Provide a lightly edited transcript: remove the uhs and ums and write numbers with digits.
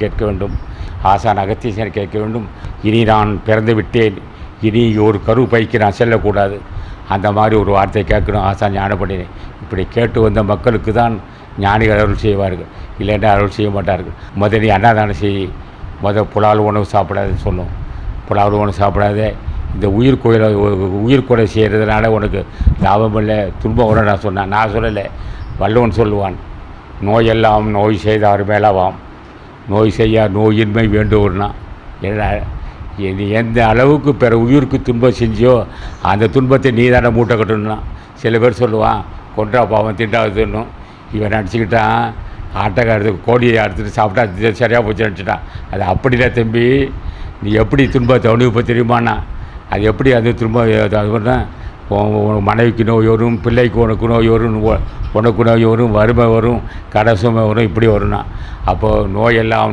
கேட்க வேண்டும். ஆசான் அகத்தீசன் கேட்க வேண்டும். இனி நான் பிறந்து விட்டேன், இனி ஒரு கரு பைக்கு நான் செல்லக்கூடாது. அந்த மாதிரி ஒரு வார்த்தை கேட்கணும். ஆசான் ஞானப்பண்டிதன் இப்படி கேட்டு வந்த மக்களுக்கு தான் ஞானிகள் அருள் செய்வார்கள், இல்லைன்னா அருள் செய்ய மாட்டார்கள். நீ அன்னதானம் செய், புலால் உணவு சாப்பிடாதுன்னு சொன்னோம். புலால் உணவு சாப்பிடாத, இந்த உயிர்கொலை செய்கிறதுனால உனக்கு லாபம் இல்லை, துன்பம் வரும் நான் சொல்லலை. வள்ளுவன் சொல்லுவான், நோயெல்லாம் நோய் செய்தார் மேலவாம், நோய் செய்ய நோயின்மை வேண்டும்னா. எந்த அளவுக்கு பிற உயிருக்கு துன்பம் செஞ்சியோ அந்த துன்பத்தை நீ தானே மூட்டை கட்டணும்னா. சில பேர் சொல்லுவான், கொன்றா பாவம் திண்டாகுதுன்னும். இவன் நினச்சிக்கிட்டான் ஆட்டக்காரத்துக்கு கோடியை அறுத்துட்டு சாப்பிட்டா சரியாக போச்சு நினச்சிட்டான். அது அப்படின்னா தம்பி, நீ எப்படி துன்பத்தை அனுபவிப்ப தெரியுமாண்ணா? அது எப்படி அது துன்பம் அது மனைவிக்கு நோய் வரும், பிள்ளைக்கு உனக்கு நோய் வரும், உனக்கு நோய் வரும், வறுமை வரும், கடை சுமை வரும், இப்படி வரும்னா. அப்போது நோயெல்லாம்